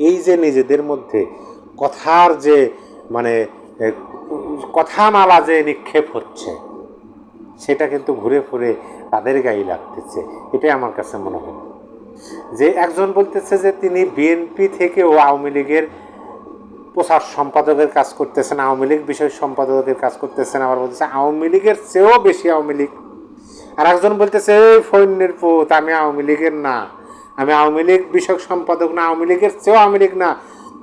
এই যে নিজেদের মধ্যে কথার যে মানে কথামালা যে নিক্ষেপ হচ্ছে, সেটা কিন্তু ঘুরে ফিরে তাদের গায়ে লাগতেছে। এটাই আমার কাছে মনে হয়। যে একজন বলতেছে যে তিনি বিএনপি থেকেও আওয়ামী লীগের প্রচার সম্পাদকের কাজ করতেছেন, আওয়ামী লীগ বিষয় সম্পাদকের কাজ করতেছেন, আবার বলতেছে আওয়ামী লীগের চেয়েও বেশি আওয়ামী লীগ। আর একজন বলতেছে এই ফৈন্যের পুত, আমি আওয়ামী লীগের না, আমি আওয়ামী লীগ বিষয়ক সম্পাদক না, আওয়ামী লীগের চেয়েও আওয়ামী লীগ না,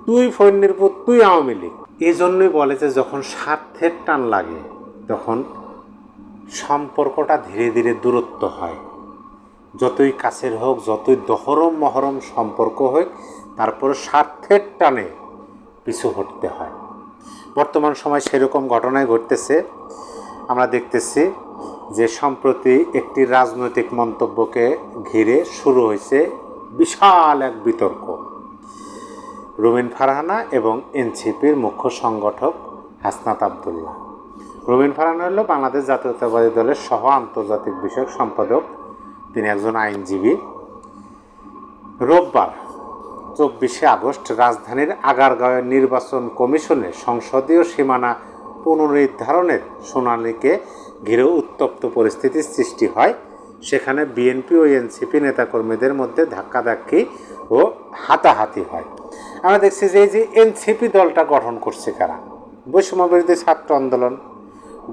তুই ফৈন্যের পুত, তুই আওয়ামী লীগ। এই জন্যই বলে যে যখন স্বার্থের টান লাগে তখন সম্পর্কটা ধীরে ধীরে দূরত্ব হয়। যতই কাছের হোক, যতই দহরম মহরম সম্পর্ক হোক, তারপরে স্বার্থের টানে পিছু হটতে হয়। বর্তমান সময় সেরকম ঘটনাই ঘটতেছে। আমরা দেখতেছি যে সম্প্রতি একটি রাজনৈতিক মন্তব্যকে ঘিরে শুরু হয়েছে বিশাল এক বিতর্ক। রুমিন ফারহানা এবং এনসিপির মুখ্য সংগঠক হাসনাত আবদুল্লাহ। রুমিন ফারহানা হল বাংলাদেশ জাতীয়তাবাদী দলের সহ আন্তর্জাতিক বিষয়ক সম্পাদক, তিনি একজন আইনজীবী। রোববার 24শে আগস্ট রাজধানীর আগারগাঁওয়ের নির্বাচন কমিশনে সংসদীয় সীমানা পুনর্নির্ধারণের শুনানিকে ঘিরে উত্তপ্ত পরিস্থিতির সৃষ্টি হয়। সেখানে বিএনপি ও এনসিপি নেতাকর্মীদের মধ্যে ধাক্কাধাক্কি ও হাতাহাতি হয়। আমরা দেখছি যে এই যে এনসিপি দলটা গঠন করছে কারা? বৈষম্যবিরোধী ছাত্র আন্দোলন।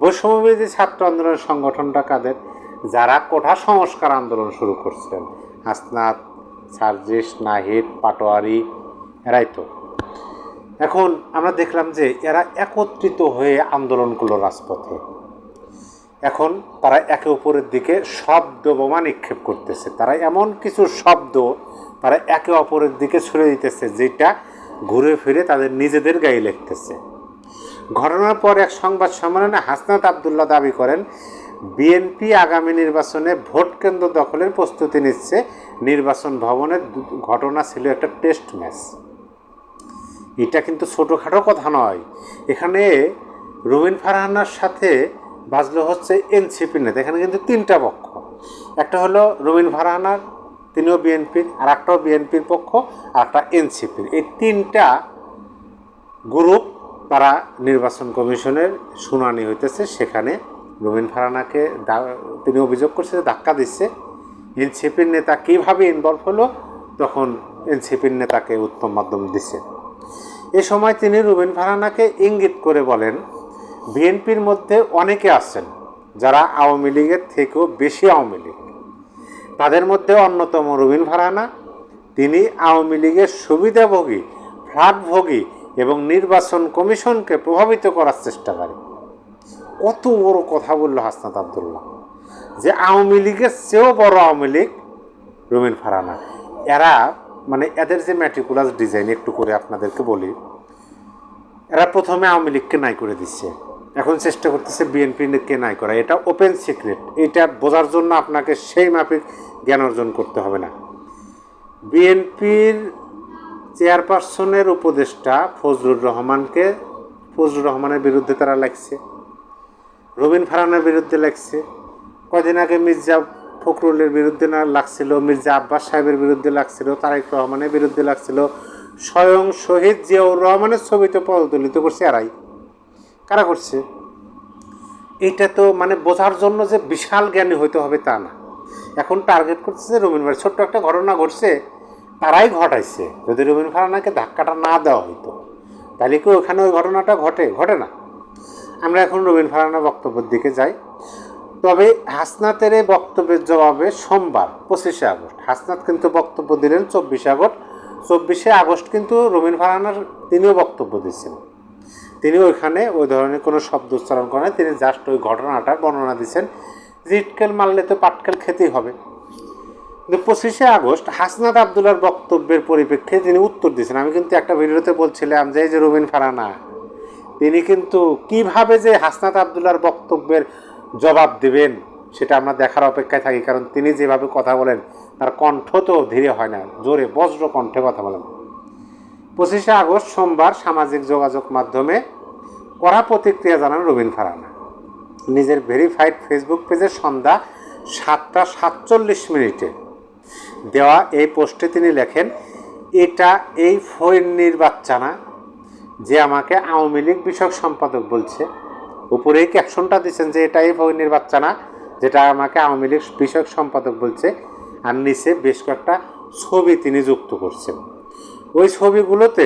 বৈষম্যবিরোধী ছাত্র আন্দোলন সংগঠনটা কাদের? যারা কোঠা সংস্কার আন্দোলন শুরু করছেন, হাসনাত, সার্জিস, নাহিদ, পাটোয়ারি, এরাই তো। এখন আমরা দেখলাম যে এরা একত্রিত হয়ে আন্দোলন করলো রাজপথে। এখন তারা একে অপরের দিকে শব্দ বোমা নিক্ষেপ করতেছে। তারা এমন কিছু শব্দ তারা একে অপরের দিকে ছুড়ে দিতেছে যেটা ঘুরে ফিরে তাদের নিজেদের গায়ে লাগতেছে। ঘটনার পর এক সংবাদ সম্মেলনে হাসনাত আবদুল্লাহ দাবি করেন, বিএনপি আগামী নির্বাচনে ভোট কেন্দ্র দখলের প্রস্তুতি নিচ্ছে। নির্বাচন ভবনের ঘটনা ছিল একটা টেস্ট ম্যাচ। এটা কিন্তু ছোটোখাটো কথা নয়। এখানে রুমিন ফারহানার সাথে বাজলো হচ্ছে এনসিপি নেতা। এখানে কিন্তু তিনটা পক্ষ। একটা হলো রুমিন ফারহানার, তিনিও বিএনপির, আর একটাও বিএনপির পক্ষ, আর একটা এনসিপির। এই তিনটা গ্রুপ তারা নির্বাচন কমিশনের শুনানি হইতেছে। সেখানে রুমিন ফারহানাকে তিনি অভিযোগ করছে যে ধাক্কা দিচ্ছে। এনসিপির নেতা কীভাবে ইনভলভ হলো, তখন এনসিপির নেতাকে উত্তম মাধ্যম দিচ্ছে। এ সময় তিনি রুমিন ফারহানাকে ইঙ্গিত করে বলেন, বিএনপির মধ্যে অনেকে আছেন যারা আওয়ামী লীগের থেকেও বেশি আওয়ামী লীগ। তাদের মধ্যে অন্যতম রুমিন ফারহানা। তিনি আওয়ামী লীগের সুবিধাভোগী, ফ্ল্যাটভোগী এবং নির্বাচন কমিশনকে প্রভাবিত করার চেষ্টা করে। কত বড় কথা বলল হাসনাত আবদুল্লাহ, যে আওয়ামী লীগের চেয়েও বড় আওয়ামী লীগ রুমিন ফারহানা। এরা মানে এদের যে ম্যাট্রিকুলাস ডিজাইন, একটু করে আপনাদেরকে বলি। এরা প্রথমে আওয়ামী লীগকে নাই করে দিচ্ছে, এখন চেষ্টা করতেছে বিএনপিকে নাই করা। এটা ওপেন সিক্রেট। এটা বোঝার জন্য আপনাকে সেই মাফিক জ্ঞান অর্জন করতে হবে না। বিএনপির চেয়ারপারসনের উপদেষ্টা ফজলুর রহমানের বিরুদ্ধে তারা লাগছে, রুমিন ফারহানার বিরুদ্ধে লাগছে। কদিন আগে মির্জা ফখরুলের বিরুদ্ধে না লাগছিল, মির্জা আব্বাস সাহেবের বিরুদ্ধে লাগছিল, তারেক রহমানের বিরুদ্ধে লাগছিল, স্বয়ং শহীদ জিয়াউর রহমানের ছবিতে পদদলিত করছে এরাই। কারা করছে? এইটা তো মানে বোঝার জন্য যে বিশাল জ্ঞানী হইতে হবে তা না। এখন টার্গেট করতেছে রুমিন ফারহানা। ছোট্ট একটা ঘটনা ঘটছে, তারাই ঘটাইছে। যদি রুমিন ফারহানাকে ধাক্কাটা না দেওয়া হইতো তাহলে কি ওখানে ওই ঘটনাটা ঘটে না। আমরা এখন রুমিন ফারহানার বক্তব্যের দিকে যাই। তবে হাসনাতের এই বক্তব্যের জবাবে সোমবার 25শে আগস্ট হাসনাত কিন্তু বক্তব্য দিলেন 24শে আগস্ট কিন্তু রুমিন ফারহানার তিনিও বক্তব্য দিচ্ছেন। তিনি ওইখানে ওই ধরনের কোনো শব্দ উচ্চারণ করেন, তিনি জাস্ট ওই ঘটনাটা বর্ণনা দিচ্ছেন যে ইটকেল মারলে তো পাটকেল খেতেই হবে। কিন্তু 25শে আগস্ট হাসনাত আবদুল্লাহর বক্তব্যের পরিপ্রেক্ষিতে তিনি উত্তর দিয়েছেন। আমি কিন্তু একটা ভিডিওতে বলছিলাম যে এই যে রুমিন ফারহানা, তিনি কিন্তু কিভাবে যে হাসনাত আবদুল্লাহর বক্তব্যের জবাব দেবেন সেটা আমরা দেখার অপেক্ষায় থাকি। কারণ তিনি যেভাবে কথা বলেন তার কণ্ঠ তো ধীরে হয় না, জোরে বজ্র কণ্ঠে কথা বলেন। 25শে আগস্ট সোমবার সামাজিক যোগাযোগ মাধ্যমে কড়া প্রতিক্রিয়া জানান রুমিন ফারহানা। নিজের ভেরিফাইড ফেসবুক পেজে সন্ধ্যা 7টা 47 মিনিটে দেওয়া এই পোস্টে তিনি লেখেন, এটা এই ফইন্নির বাচ্চা না যে আমাকে আওয়ামী লীগ বিষয়ক সম্পাদক বলছে? উপরে এই ক্যাপশনটা দিচ্ছেন যে এটা এই ফইন্নির বাচ্চা না যেটা আমাকে আওয়ামী লীগ বিষয়ক সম্পাদক বলছে, আর নিচে বেশ কয়েকটা ছবি তিনি যুক্ত করছেন। ওই ছবিগুলোতে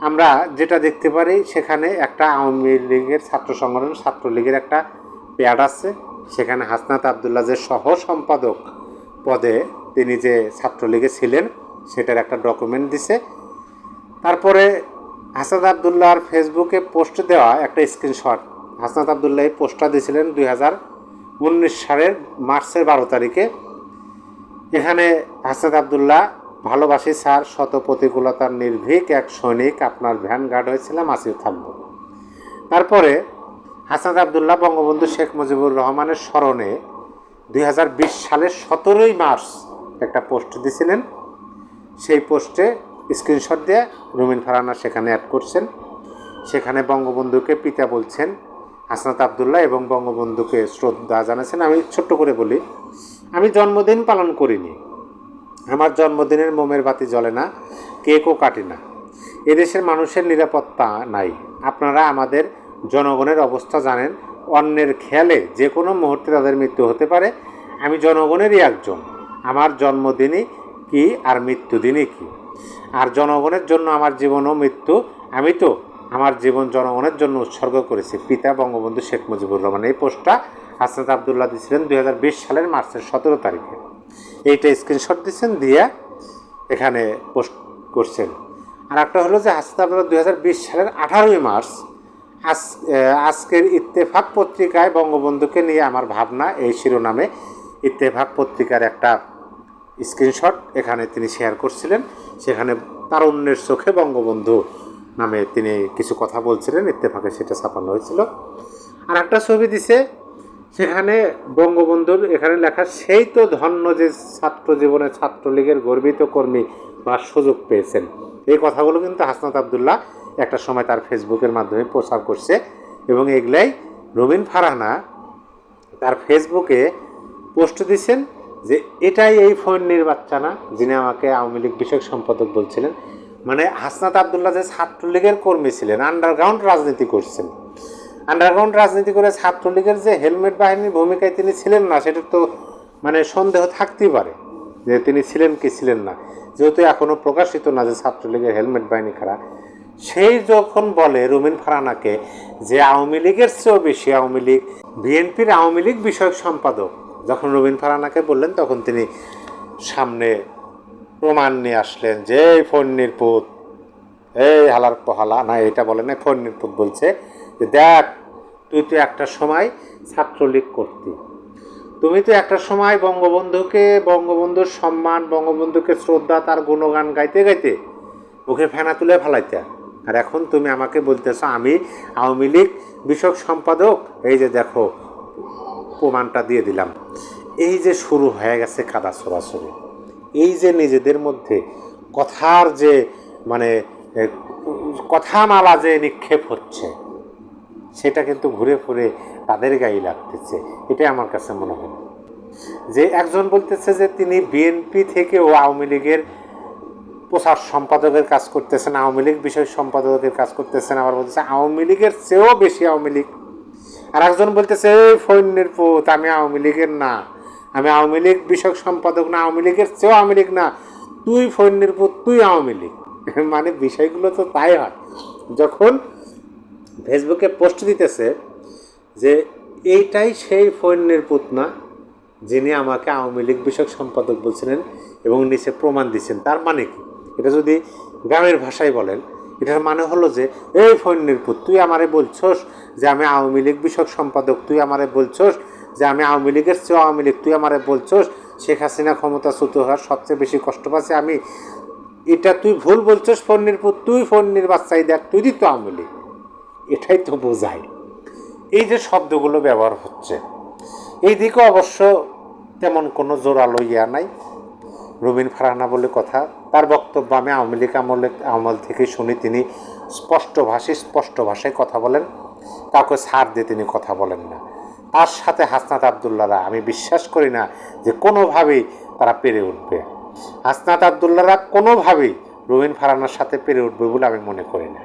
আমরা যেটা দেখতে পারি, সেখানে একটা আওয়ামী লীগের ছাত্র সংগঠন ছাত্রলীগের একটা প্যাড আছে, সেখানে হাসনাত আবদুল্লাহ যে সহ সম্পাদক পদে তিনি যে ছাত্রলীগে ছিলেন সেটার একটা ডকুমেন্ট দিছে। তারপরে হাসনাত আবদুল্লাহর ফেসবুকে পোস্ট দেওয়া একটা স্ক্রিনশট, হাসনাত আবদুল্লাহ এই পোস্টটা দিয়েছিলেন 2019 সালের মার্চের 12 তারিখে। এখানে হাসনাত আবদুল্লাহ, ভালোবাসি স্যার, শত প্রতিকূলতার নির্ভীক এক সৈনিক, আপনার ভ্যানগার্ড হয়েছিলাম, আজও থাকবো। তারপরে হাসনাত আবদুল্লাহ বঙ্গবন্ধু শেখ মুজিবুর রহমানের স্মরণে 2020 সালের 17 মার্চ একটা পোস্ট দিয়েছিলেন। সেই পোস্টে স্ক্রিনশট দিয়ে রুমিন ফারহানা সেখানে অ্যাড করছেন। সেখানে বঙ্গবন্ধুকে পিতা বলছেন হাসনাত আবদুল্লাহ এবং বঙ্গবন্ধুকে শ্রদ্ধা জানাচ্ছেন। আমি ছোট্ট করে বলি, আমি জন্মদিন পালন করিনি, আমার জন্মদিনের মোমের বাতি জ্বলে না, কেকও কাটি না, এদেশের মানুষের নিরাপত্তা নাই, আপনারা আমাদের জনগণের অবস্থা জানেন, অন্যের খেয়ালে যে কোনো মুহূর্তে তাদের মৃত্যু হতে পারে, আমি জনগণেরই একজন, আমার জন্মদিনই কি আর মৃত্যুদিনই কি, আর জনগণের জন্য আমার জীবন ও মৃত্যু, আমি তো আমার জীবন জনগণের জন্য উৎসর্গ করেছি, পিতা বঙ্গবন্ধু শেখ মুজিবুর রহমান। এই পোস্টটা হাসনাত আবদুল্লাহ দিয়েছিলেন 2020 সালের মার্চের 17 তারিখে। এইটা স্ক্রিনশট দিচ্ছেন, দিয়ে এখানে পোস্ট করছেন। আর একটা হলো যে হাসনাত আবদুল্লাহ 2020 সালের 18 মার্চ আজকের ইত্তেফাক পত্রিকায় বঙ্গবন্ধুকে নিয়ে আমার ভাবনা, এই শিরোনামে ইত্তেফাক পত্রিকার একটা স্ক্রিনশট এখানে তিনি শেয়ার করছিলেন। সেখানে তারুণ্যের চোখে বঙ্গবন্ধু নামে তিনি কিছু কথা বলছিলেন, ইত্তেফাকে সেটা ছাপানো হয়েছিল। আর একটা ছবি দিছে, সেখানে বঙ্গবন্ধুর এখানে লেখা, সেই তো ধন্য যে ছাত্র জীবনে ছাত্রলীগের গর্বিত কর্মী বা সুযোগ পেয়েছেন। এই কথাগুলো কিন্তু হাসনাত আবদুল্লাহ একটা সময় তার ফেসবুকের মাধ্যমে প্রচার করছে, এবং এগুলাই রুমিন ফারহানা তার ফেসবুকে পোস্ট দিচ্ছেন যে এটাই এই ফইন্নির বাচ্চা না যিনি আমাকে আওয়ামী লীগ বিষয়ক সম্পাদক বলছিলেন। মানে হাসনাত আবদুল্লাহ যে ছাত্রলীগের কর্মী ছিলেন, আন্ডারগ্রাউন্ড রাজনীতি করছেন, আন্ডারগ্রাউন্ড রাজনীতি করে ছাত্রলীগের যে হেলমেট বাহিনীর ভূমিকায় তিনি ছিলেন না, সেটা তো মানে সন্দেহ থাকতেই পারে যে তিনি ছিলেন কি ছিলেন না, যেহেতু এখনও প্রকাশিত না যে ছাত্রলীগের হেলমেট বাহিনী খারাপ। সেই যখন বলে রুমিন ফারহানাকে যে আওয়ামী লীগের চেয়েও বেশি আওয়ামী লীগ, বিএনপির আওয়ামী লীগ বিষয়ক সম্পাদক যখন রুমিন ফারহানাকে বললেন, তখন তিনি সামনে প্রমাণ নিয়ে আসলেন যে এই ফন্নির পুত, এই হালার পহালা, না এটা বলে না, ফন্নির পুত বলছে যে দেখ, তুই তো একটা সময় ছাত্রলীগ করতি, তুমি তো একটা সময় বঙ্গবন্ধুর সম্মান, বঙ্গবন্ধুকে শ্রদ্ধা, তার গুণগান গাইতে গাইতে মুখে ফেনা তুলে ফেলাইতে, আর এখন তুমি আমাকে বলতেছ আমি আওয়ামী লীগ বিষয়ক সম্পাদক, এই যে দেখো প্রমাণটা দিয়ে দিলাম। এই যে শুরু হয়ে গেছে কাদা ছড়াছড়ি, এই যে নিজেদের মধ্যে কথার যে মানে কথামালা যে নিক্ষেপ হচ্ছে, সেটা কিন্তু ঘুরে ফিরে তাদের গায়ে লাগতেছে। এটাই আমার কাছে মনে হয় যে একজন বলতেছে যে তিনি বিএনপি থেকেও আওয়ামী লীগের প্রচার সম্পাদকের কাজ করতেছেন, আওয়ামী লীগ বিষয় সম্পাদকের কাজ করতেছেন, আবার বলতেছে আওয়ামী লীগের চেয়েও বেশি আওয়ামী লীগ। আর একজন বলতেছে এই ফৈন্যের পুত, আমি আওয়ামী লীগের না, আমি আওয়ামী লীগ বিষয়ক সম্পাদক না, আওয়ামী লীগের চেয়েও আওয়ামী লীগ না, তুই ফৈন্যের পুত, তুই আওয়ামী লীগ। মানে বিষয়গুলো তো তাই হয়, যখন ফেসবুকে পোস্ট দিতেছে যে এইটাই সেই ফৈন্যের পুত না যিনি আমাকে আওয়ামী লীগ বিষয়ক সম্পাদক বলছিলেন এবং নিচে প্রমাণ দিচ্ছেন। তার মানে কি? এটা যদি গ্রামের ভাষায় বলেন, এটার মানে হলো যে এই ফৈন্যের পুত, তুই আমারে বলছস যে আমি আওয়ামী লীগ বিষয়ক সম্পাদক, তুই আমারে বলছস যে আমি আওয়ামী লীগের চেয়েও আওয়ামী লীগ, তুই আমারে বলছস শেখ হাসিনা ক্ষমতাচ্যুত হওয়ার সবচেয়ে বেশি কষ্ট পাচ্ছি আমি, এটা তুই ভুল বলছস ফৈন্যের পুত, তুই ফৈন্যের বাচ্চাই, দেখ তুই তো আওয়ামী লীগ। এটাই তো বোঝায় এই যে শব্দগুলো ব্যবহার হচ্ছে। এই দিকে অবশ্য তেমন কোনো জোরালো ইয়া নাই, রুমিন ফারহানা বলে কথা, তার বক্তব্য আমি আওয়ামী লীগ আমল থেকে শুনি, তিনি স্পষ্ট ভাষায় কথা বলেন, কাউকে ছাড় দিয়ে তিনি কথা বলেন না। তার সাথে হাসনাত আবদুল্লাহরা আমি বিশ্বাস করি না যে কোনোভাবেই তারা পেরে উঠবে। হাসনাত আবদুল্লাহরা কোনোভাবেই রুমিন ফারহানার সাথে পেরে উঠবে বলে আমি মনে করি না।